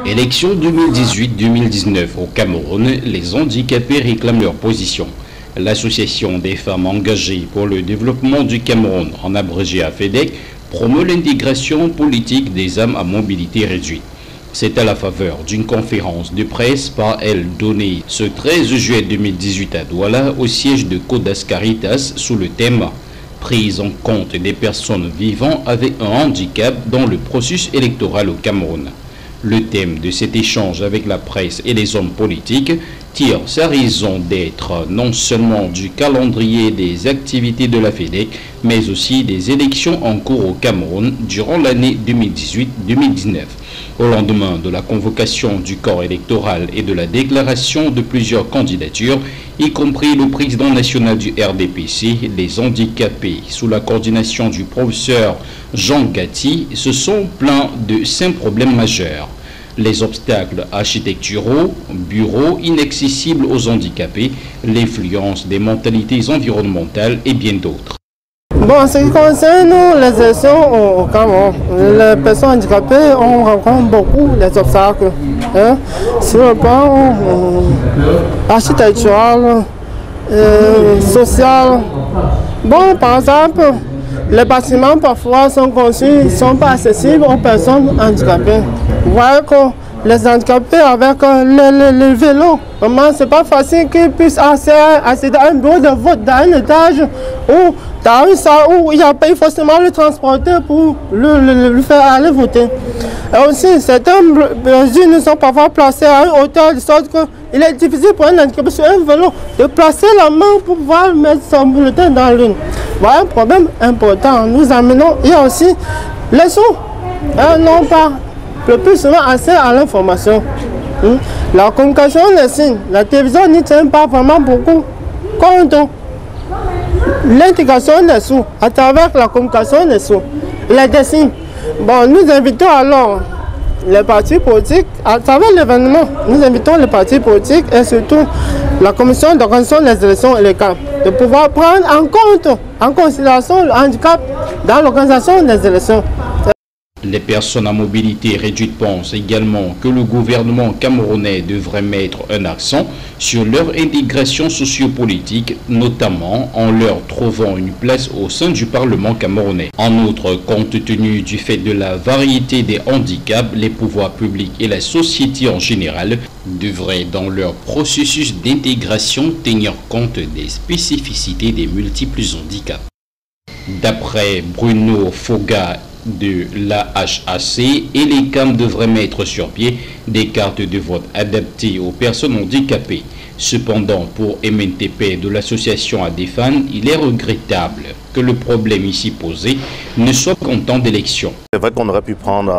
Élection 2018-2019 au Cameroun, les handicapés réclament leur position. L'association des femmes engagées pour le développement du Cameroun, en abrégé AFEDEC, promeut l'intégration politique des âmes à mobilité réduite. C'est à la faveur d'une conférence de presse par elle donnée ce 13 juillet 2018 à Douala au siège de Codas Caritas sous le thème « Prise en compte des personnes vivant avec un handicap dans le processus électoral au Cameroun ». Le thème de cet échange avec la presse et les hommes politiques tire sa raison d'être non seulement du calendrier des activités de la FEDEC, mais aussi des élections en cours au Cameroun durant l'année 2018-2019. Au lendemain de la convocation du corps électoral et de la déclaration de plusieurs candidatures, y compris le président national du RDPC, les handicapés, sous la coordination du professeur Jean Gatti, se sont plaints de 5 problèmes majeurs. Les obstacles architecturaux, bureaux inaccessibles aux handicapés, l'influence des mentalités environnementales et bien d'autres. Bon, en ce qui concerne les élections au Cameroun, les personnes handicapées, on rencontre beaucoup les obstacles. Sur le plan architectural, social. Bon, par exemple, les bâtiments parfois sont conçus, ne sont pas accessibles aux personnes handicapées. Vous voyez que les handicapés avec le vélo, vraiment, c'est pas facile qu'ils puissent accéder à un bureau de vote dans un étage où il n'y a pas forcément le transporter pour le faire aller voter. Et aussi, certaines mesures ne sont parfois placées à une hauteur de sorte qu'il est difficile pour un handicapé sur un vélo de placer la main pour pouvoir mettre son bulletin dans l'une. Voilà un problème important. Nous amenons, il y a aussi les sous. Non pas le plus souvent accès à l'information. La communication des signes, la télévision n'y tient pas vraiment beaucoup compte. L'intégration des sous à travers la communication des sous, les dessins. Bon, nous invitons alors les partis politiques, à travers l'événement, nous invitons les partis politiques et surtout la commission d'organisation des élections et les cas de pouvoir prendre en considération le handicap dans l'organisation des élections. Les personnes à mobilité réduite pensent également que le gouvernement camerounais devrait mettre un accent sur leur intégration sociopolitique, notamment en leur trouvant une place au sein du Parlement camerounais. En outre, compte tenu du fait de la variété des handicaps, les pouvoirs publics et la société en général devraient, dans leur processus d'intégration, tenir compte des spécificités des multiples handicaps. D'après Bruno Foga de l'AHAC, et les CAM devraient mettre sur pied des cartes de vote adaptées aux personnes handicapées. Cependant, pour MNTP de l'association Adefan, il est regrettable que le problème ici posé ne soit qu'en temps d'élection. C'est vrai qu'on aurait pu prendre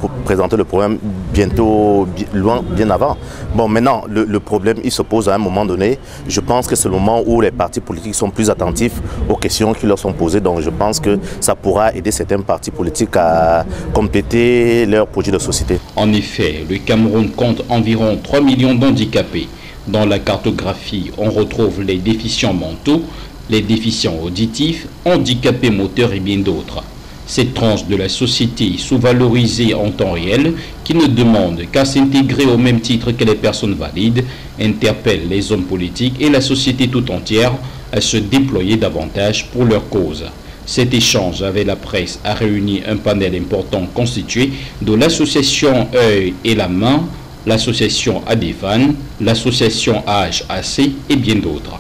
pour présenter le problème bien avant. Bon, maintenant, le problème, il se pose à un moment donné. Je pense que c'est le moment où les partis politiques sont plus attentifs aux questions qui leur sont posées. Donc, je pense que ça pourra aider certains partis politiques à compléter leur projet de société. En effet, le Cameroun compte environ 3 millions d'handicapés. Dans la cartographie, on retrouve les déficients mentaux, les déficients auditifs, handicapés moteurs et bien d'autres. Cette tranche de la société sous-valorisée en temps réel, qui ne demande qu'à s'intégrer au même titre que les personnes valides, interpelle les hommes politiques et la société tout entière à se déployer davantage pour leur cause. Cet échange avec la presse a réuni un panel important constitué de l'association Œil et la Main, l'association Adefan, l'association AHAC et bien d'autres.